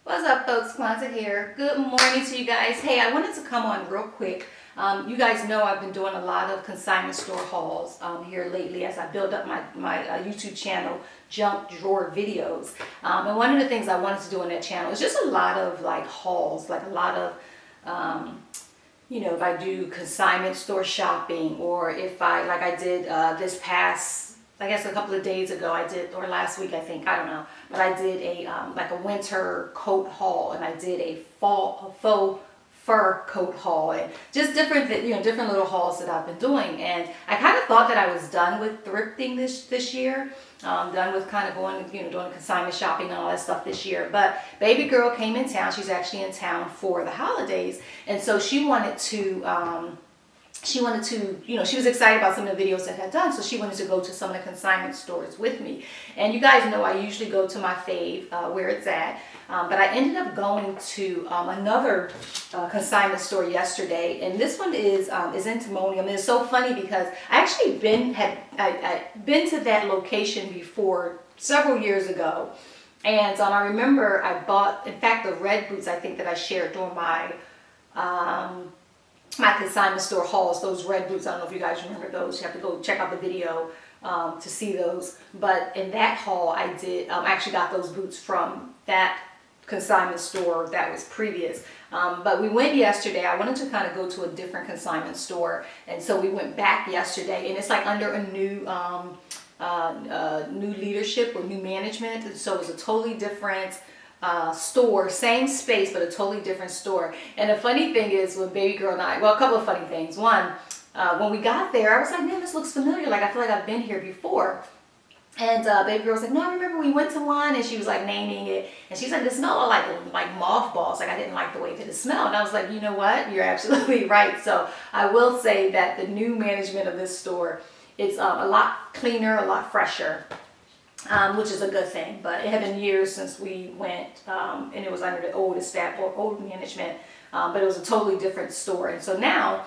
What's up, folks? Kwanzaa here. Good morning to you guys. Hey, I wanted to come on real quick. You guys know I've been doing a lot of consignment store hauls here lately as I build up my YouTube channel, Junk Drawer Videos. And one of the things I wanted to do on that channel is just a lot of like hauls, like a lot of, you know, if I do consignment store shopping, or if like I did this past, I guess a couple of days ago I did, or last week I think, I don't know, but I did a like a winter coat haul, and I did a faux fur coat haul, and just different, you know, different little hauls that I've been doing. And I kind of thought that I was done with thrifting this year, done with kind of going, you know, doing consignment shopping and all that stuff this year. But baby girl came in town. She's actually in town for the holidays, and so she wanted to, you know, she was excited about some of the videos that I had done, so she wanted to go to some of the consignment stores with me. And you guys know I usually go to my fave, where it's at. But I ended up going to another consignment store yesterday, and this one is in Timonium. And it's so funny because I actually I'd been to that location before several years ago. And I remember I bought, in fact, the red boots, I think, that I shared during my my consignment store hauls, those red boots. I don't know if you guys remember those. You have to go check out the video to see those. But in that haul, I did actually got those boots from that consignment store that was previous. But we went yesterday. I wanted to kind of go to a different consignment store, and so we went back yesterday, and it's like under a new new leadership or new management, and so it's a totally different store, same space, but a totally different store. And the funny thing is, when baby girl and I, well, a couple of funny things. One, when we got there, I was like, man, this looks familiar. Like, I feel like I've been here before. And baby girl was like, no, I remember we went to one, and she was like naming it, and she's like, this smelled like mothballs. Like, I didn't like the way that it smelled. And I was like, you know what? You're absolutely right. So I will say that the new management of this store, it's a lot cleaner, a lot fresher. Which is a good thing, but it had been years since we went, and it was under the old staff or old management, but it was a totally different store. And so now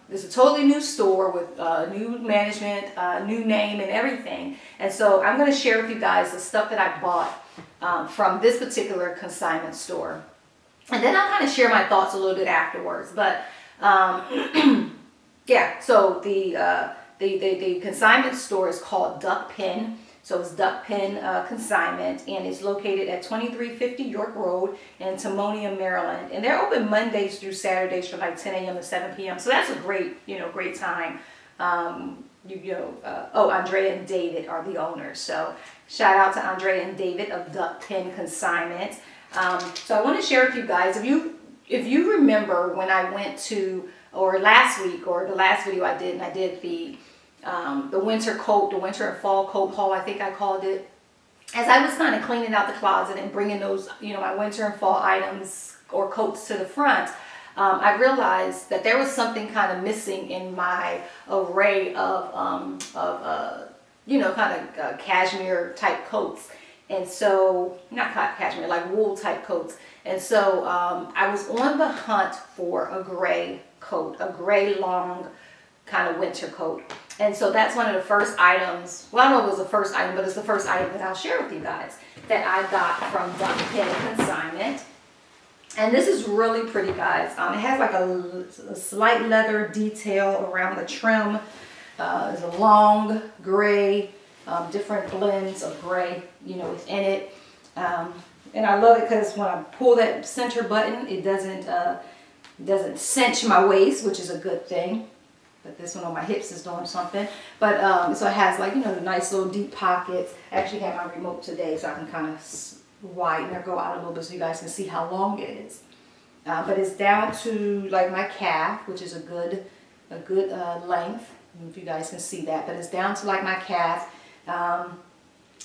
it's a totally new store with new management, new name and everything. And so I'm going to share with you guys the stuff that I bought from this particular consignment store, and then I'll kind of share my thoughts a little bit afterwards. But yeah, so the consignment store is called Duckpin. So it's Duckpin Consignment, and it's located at 2350 York Road in Timonium, Maryland. And they're open Mondays through Saturdays from like 10 a.m. to 7 p.m. So that's a great, you know, great time. Andrea and David are the owners. So shout out to Andrea and David of Duckpin Consignment. So I want to share with you guys, if you remember when I went to, or last week, or the last video I did, and I did the winter coat, the winter and fall coat haul, I think I called it. As I was kind of cleaning out the closet and bringing those, you know, my winter and fall items or coats to the front, I realized that there was something kind of missing in my array of you know, kind of cashmere type coats. And so, not cashmere, like wool type coats. And so I was on the hunt for a gray coat, a gray long kind of winter coat. And so that's one of the first items, well, I don't know if it was the first item, but it's the first item that I'll share with you guys that I got from Duckpin Consignment. And this is really pretty, guys. It has like a slight leather detail around the trim. There's a long gray, different blends of gray, you know, within it. And I love it because when I pull that center button, it doesn't cinch my waist, which is a good thing. But this one on my hips is doing something. But so it has, like, you know, the nice little deep pockets. I actually have my remote today, so I can kind of widen or go out a little bit so you guys can see how long it is. But it's down to like my calf, which is a good length. I don't know if you guys can see that, but it's down to like my calf. And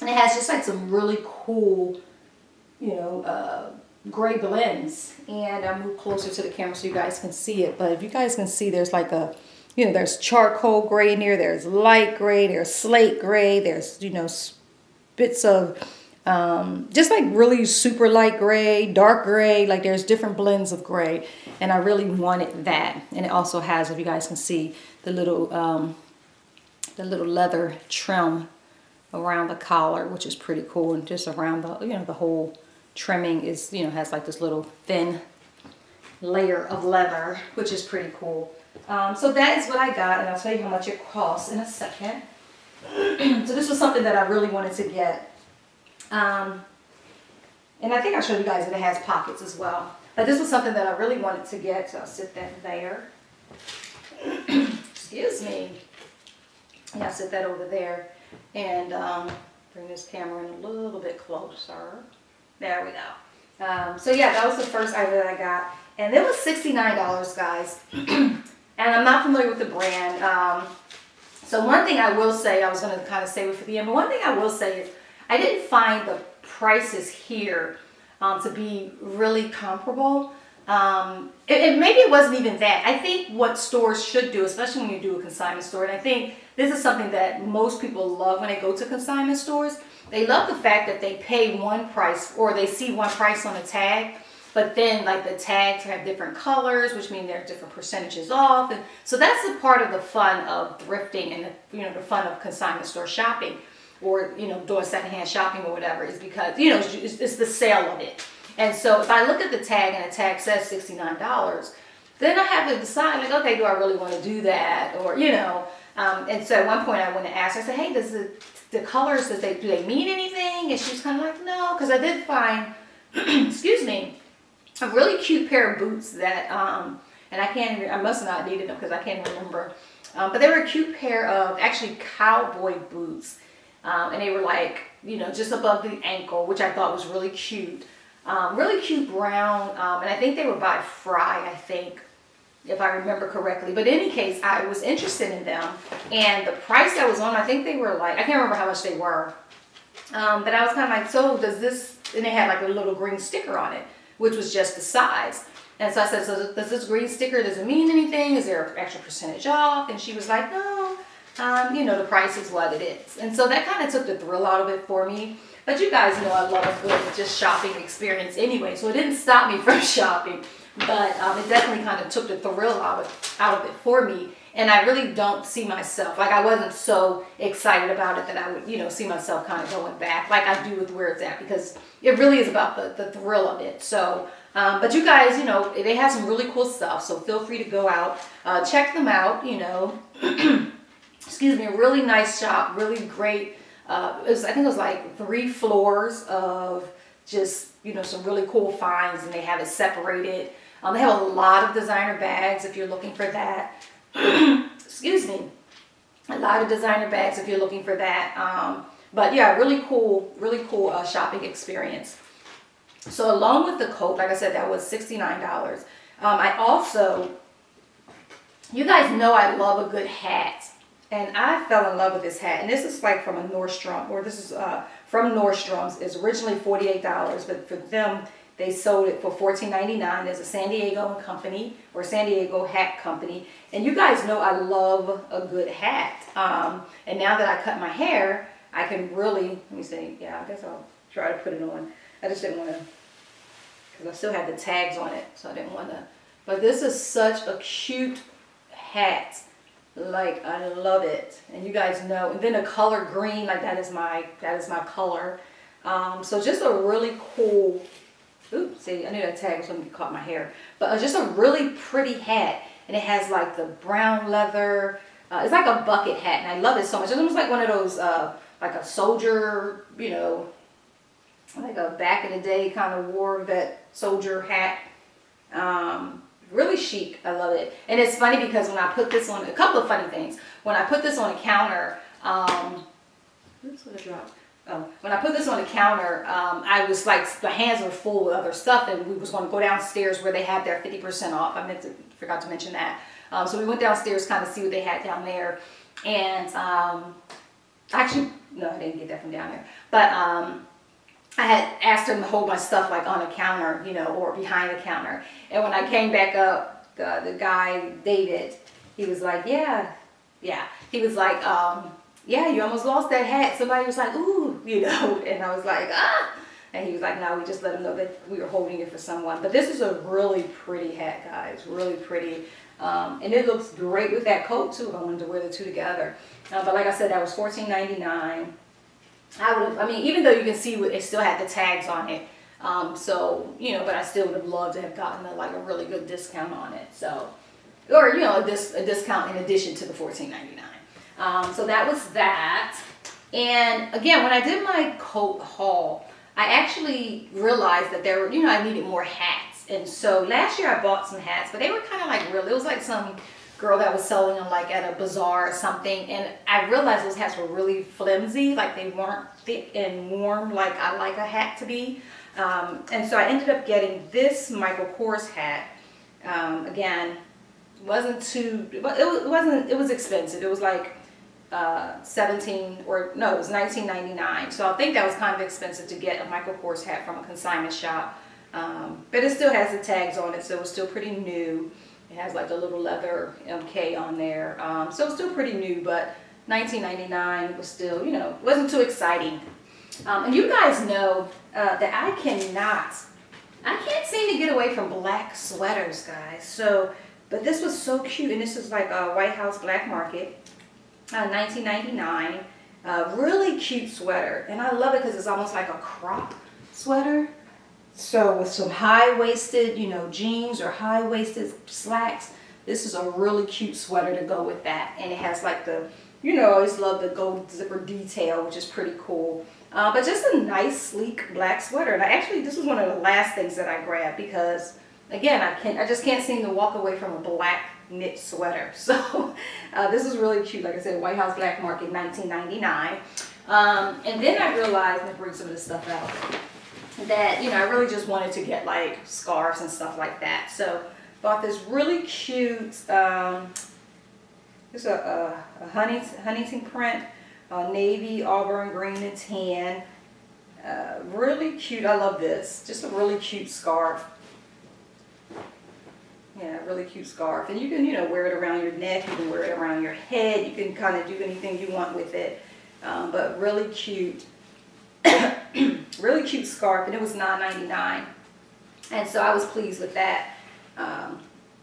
it has just like some really cool, you know, gray blends. And I'll move closer to the camera so you guys can see it. But if you guys can see, there's like a, you know, there's charcoal gray in here, there's light gray, there's slate gray, there's, you know, bits of just like really super light gray, dark gray, like there's different blends of gray. And I really wanted that. And it also has, if you guys can see, the little leather trim around the collar, which is pretty cool, and just around the, you know, the whole trimming is, you know, has like this little thin layer of leather, which is pretty cool. So that is what I got, and I'll tell you how much it costs in a second. So this was something that I really wanted to get. And I think I showed you guys that it has pockets as well. But this was something that I really wanted to get, so I'll sit that there. Excuse me. Yeah, I'll sit that over there. And bring this camera in a little bit closer. There we go. So yeah, that was the first item that I got. And it was $69, guys. And I'm not familiar with the brand. So one thing I will say, I was going to kind of save it for the end, but one thing I will say is I didn't find the prices here to be really comparable. Maybe it wasn't even that. I think what stores should do, especially when you do a consignment store, and I think this is something that most people love when they go to consignment stores. They love the fact that they pay one price, or they see one price on a tag, but then like the tags have different colors, which means they're different percentages off. And so that's a part of the fun of thrifting and the fun of consignment store shopping, or doing secondhand shopping or whatever, is because it's the sale of it. And so if I look at the tag and the tag says $69, then I have to decide, like, okay, do I really want to do that? Or and so at one point I went and asked her, I said, hey, does the colors, do they mean anything? And she was kind of like, no, because I did find excuse me, a really cute pair of boots that and I must not needed them because I can't remember, but they were a cute pair of actually cowboy boots. And they were like, just above the ankle, which I thought was really cute. Really cute brown, and I think they were by Fry, I think, if I remember correctly. But in any case, I was interested in them, and the price that was on, I think they were like, I can't remember how much they were. But I was kind of like, so does this, and they had like a little green sticker on it, which was just the size. And so I said, so does this green sticker, does it mean anything? Is there an extra percentage off? And she was like, no. The price is what it is. And so that kind of took the thrill out of it for me. But you guys know I love a good just shopping experience anyway, so it didn't stop me from shopping. But it definitely kind of took the thrill out of it for me. And I really don't see myself, like I wasn't so excited about it that I would, see myself kind of going back like I do with where it's at, because it really is about the thrill of it. So, but you guys, they have some really cool stuff, so feel free to go out, check them out, Excuse me, a really nice shop, really great. I think it was like 3 floors of just, some really cool finds, and they have it separated. They have a lot of designer bags if you're looking for that. Excuse me. A lot of designer bags if you're looking for that. But yeah, really cool shopping experience. So along with the coat, like I said, that was $69. I also, you guys know I love a good hat. And I fell in love with this hat. And this is like from a Nordstrom, or this is from Nordstrom's. It's originally $48, but for them, they sold it for $14.99. There's a San Diego company, or San Diego hat company. And you guys know I love a good hat. And now that I cut my hair, I can really, let me see, yeah, I guess I'll try to put it on. I just didn't want to, because I still had the tags on it, so I didn't want to. But this is such a cute hat. Like, I love it. And you guys know, and then the color green, like that is my color. So just a really cool, oops, see, I knew that tag was going to caught my hair. But just a really pretty hat. And it has like the brown leather. It's like a bucket hat, and I love it so much. It's almost like one of those, like a soldier, like a back in the day kind of wore that soldier hat. Really chic. I love it. And it's funny because when I put this on, a couple of funny things. When I put this on a counter, oops, what I dropped? Oh, when I put this on the counter, I was like, the hands were full with other stuff, and we was going to go downstairs where they had their 50% off. Forgot to mention that. So we went downstairs kind of see what they had down there. And actually, no, I didn't get that from down there. But I had asked him to hold my stuff like on a counter, or behind the counter. And when I came back up, the guy, David, he was like, yeah. He was like, yeah, you almost lost that hat. Somebody was like, ooh, and I was like, ah. And he was like, no, we just let him know that we were holding it for someone. But this is a really pretty hat, guys, really pretty. And it looks great with that coat too, if I wanted to wear the two together. But like I said, that was $14.99. Even though you can see it still had the tags on it, So, you know, but I still would have loved to have gotten a really good discount on it. So, or, you know, a discount in addition to the $14.99. So that was that. And again, when I did my coat haul, I actually realized that there were, you know, I needed more hats. And so last year I bought some hats, but they were kind of like real. It was like some girl that was selling them like at a bazaar or something. And I realized those hats were really flimsy, like they weren't thick and warm like I like a hat to be. And so I ended up getting this Michael Kors hat. Again, it was expensive. It was like it was $19.99. So I think that was kind of expensive to get a Michael Kors hat from a consignment shop. But it still has the tags on it, so it's still pretty new. It has like a little leather MK on there. So it's still pretty new, but $19.99 was still, you know, wasn't too exciting. And you guys know that I can't seem to get away from black sweaters, guys. So, but this was so cute, and this is like a White House Black Market, $19.99. Really cute sweater, and I love it because it's almost like a crop sweater. So with some high-waisted, you know, jeans or high-waisted slacks, this is a really cute sweater to go with that. And it has like the, you know, I always love the gold zipper detail, which is pretty cool. But just a nice, sleek black sweater. And this was one of the last things that I grabbed because, again, I just can't seem to walk away from a black knit sweater. So this is really cute. Like I said, White House Black Market, $19.99. And then I realized, let me bring some of this stuff out, that, you know, I really just wanted to get like scarves and stuff like that. So bought this really cute, it's a Huntington print, navy, auburn, green, and tan. Really cute. I love this. Just a really cute scarf. Yeah, really cute scarf. And you can, you know, wear it around your neck. You can wear it around your head. You can kind of do anything you want with it. But really cute. Really cute scarf. And it was $9.99. And so I was pleased with that.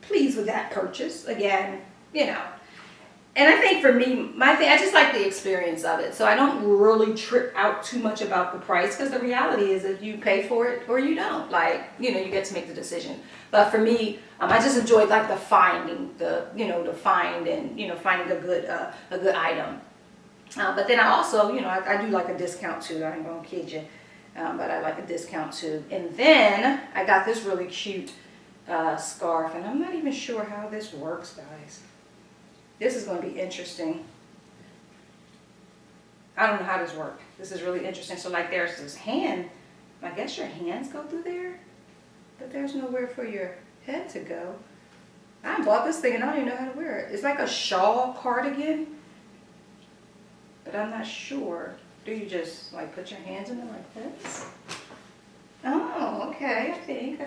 Pleased with that purchase. Again, you know. And I think for me, I just like the experience of it. So I don't really trip out too much about the price, because the reality is that you pay for it or you don't. Like, you know, you get to make the decision. But for me, I just enjoyed like the finding, and, you know, finding a good item. But then I also, you know, I do like a discount too. I ain't gonna kid you. But I like a discount too. And then I got this really cute scarf, and I'm not even sure how this works, guys. This is going to be interesting. I don't know how this works. This is really interesting. So like there's this hand. I guess your hands go through there, but there's nowhere for your head to go. I bought this thing and I don't even know how to wear it. It's like a shawl cardigan, but I'm not sure. Do you just like put your hands in it like this? Oh, okay. I think.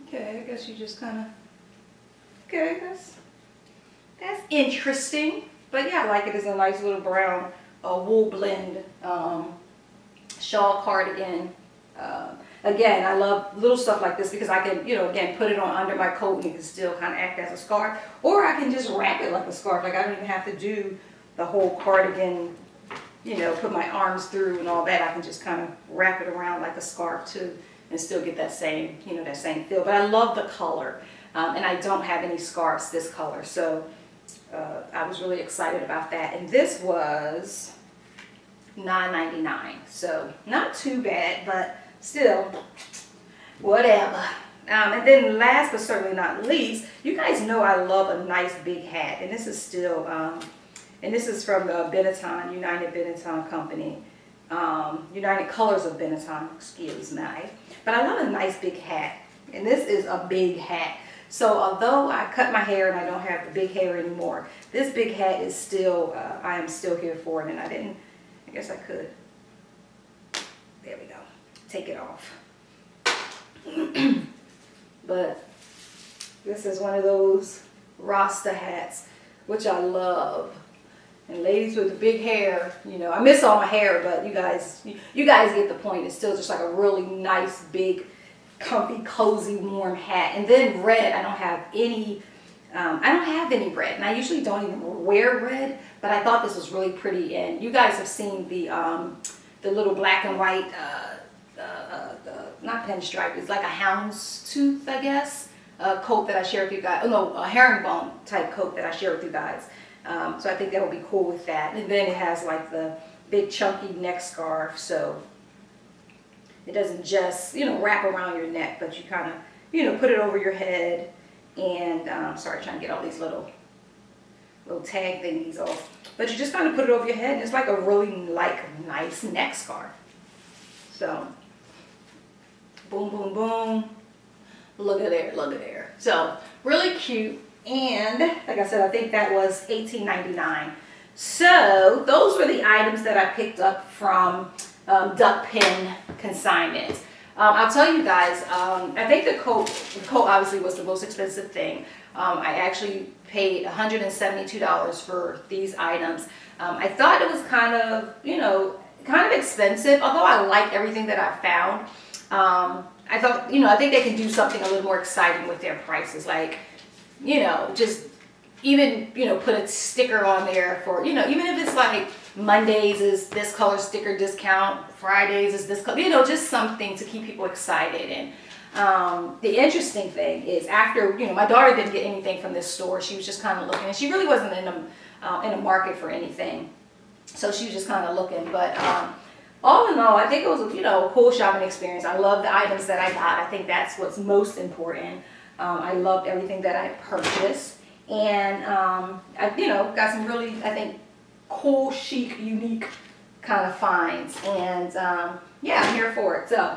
Okay, I guess you just kind of. Okay, that's interesting. But yeah, I like it as a nice little brown wool blend shawl cardigan. Again, I love little stuff like this because I can, you know, again, put it on under my coat and it can still kind of act as a scarf. Or I can just wrap it like a scarf. Like I don't even have to do the whole cardigan, you know, put my arms through and all that. I can just kind of wrap it around like a scarf too and still get that same, you know, that same feel. But I love the color. And I don't have any scarves this color, so I was really excited about that. And this was $9.99, so not too bad, but still, whatever. And then last but certainly not least, you guys know I love a nice big hat, and this is still, and this is from the Benetton, United Benetton Company, United Colors of Benetton, excuse me. But I love a nice big hat, and this is a big hat. So although I cut my hair and I don't have the big hair anymore, this big hat is still, I am still here for it. And I guess I could, there we go, take it off. But this is one of those Rasta hats, which I love. And ladies with the big hair, you know, I miss all my hair, but you guys get the point. It's still just like a really nice, big, comfy, cozy, warm hat. And then red, I don't have any red, and I usually don't even wear red, but I thought this was really pretty. And you guys have seen the little black and white not pinstripe, it's like a houndstooth, I guess, coat that I share with you guys. Oh no, a herringbone type coat that I share with you guys. So I think that would be cool with that. And then it has like the big chunky neck scarf, so it doesn't just, you know, wrap around your neck, but you kind of, you know, put it over your head. And sorry, trying to get all these little tag thingies off. But you just kind of put it over your head, and it's like a really nice neck scarf. So, boom, boom, boom. Look at there, look at there. So, really cute. And like I said, I think that was $18.99. So, those were the items that I picked up from Duckpin Consignment. I'll tell you guys, I think the coat obviously was the most expensive thing. I actually paid $172 for these items. I thought it was kind of, you know, kind of expensive, although I like everything that I found. I thought, you know, I think they can do something a little more exciting with their prices, like, you know, just even, you know, put a sticker on there for, you know, even if it's like Mondays is this color sticker discount, Fridays is this color, you know, just something to keep people excited. And the interesting thing is, after, you know, my daughter didn't get anything from this store. She was just kind of looking, and she really wasn't in a market for anything, so she was just kind of looking. But all in all, I think it was, you know, a cool shopping experience. I love the items that I got. I think that's what's most important. I loved everything that I purchased, and I, you know, got some really, I think, cool, chic, unique kind of finds. And yeah, I'm here for it. So,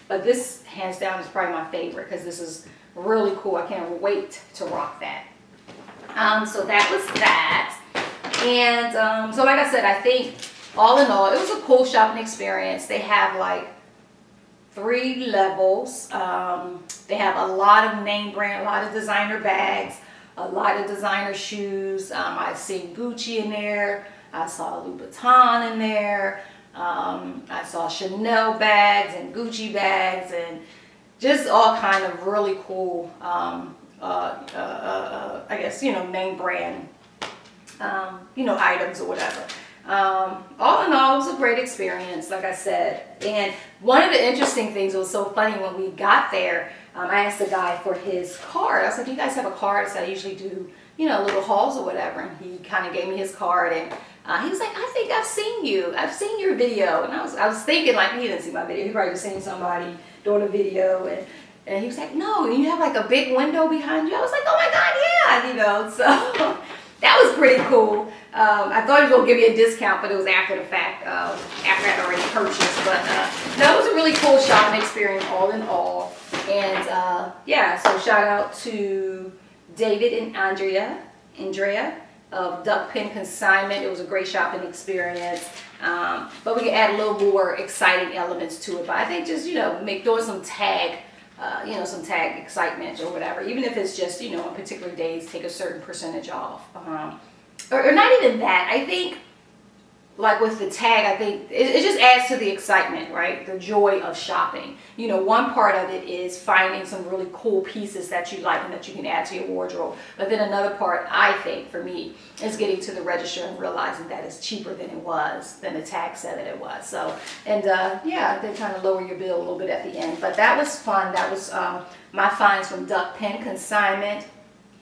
but this hands down is probably my favorite, because this is really cool. I can't wait to rock that. So that was that. And so like I said, I think all in all, it was a cool shopping experience. They have like 3 levels. They have a lot of name brand, a lot of designer bags, a lot of designer shoes. I've seen Gucci in there. I saw Louis Vuitton in there. I saw Chanel bags and Gucci bags, and just all kind of really cool, I guess, you know, name brand, you know, items or whatever. All in all, it was a great experience, like I said. And one of the interesting things, it was so funny, when we got there, I asked the guy for his card. I was like, do you guys have a card? So I usually do, you know, little hauls or whatever. And he kind of gave me his card, and he was like, I think I've seen you. I've seen your video. And I was thinking, like, he didn't see my video. He probably just seen somebody doing a video. And he was like, no, you have like a big window behind you. I was like, oh my God, yeah, you know. So that was pretty cool. I thought he was going to give me a discount, but it was after the fact, after I had already purchased. But that was a really cool shopping experience, all in all. And yeah, so shout out to David and Andrea of Duckpin Consignment. It was a great shopping experience. But we can add a little more exciting elements to it. But I think just, you know, doing some tag, you know, some tag excitement or whatever. Even if it's just, you know, on particular days, take a certain percentage off. Or not even that. I think, like with the tag, I think it just adds to the excitement, right? The joy of shopping. You know, one part of it is finding some really cool pieces that you like and that you can add to your wardrobe. But then another part, I think, for me, is getting to the register and realizing that it's cheaper than the tag said that it was. So, and yeah, they kind of lower your bill a little bit at the end. But that was fun. That was my finds from Duckpin Consignment.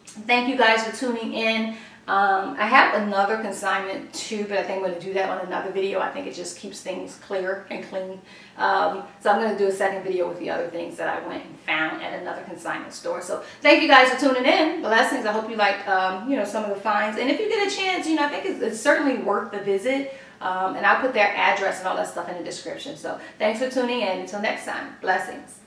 Thank you guys for tuning in. I have another consignment too, but I think I'm going to do that on another video. I think it just keeps things clear and clean. So I'm going to do a second video with the other things that I went and found at another consignment store. So thank you guys for tuning in. Blessings. I hope you like, you know, some of the finds. And if you get a chance, you know, I think it's certainly worth the visit. And I'll put their address and all that stuff in the description. So thanks for tuning in. Until next time. Blessings.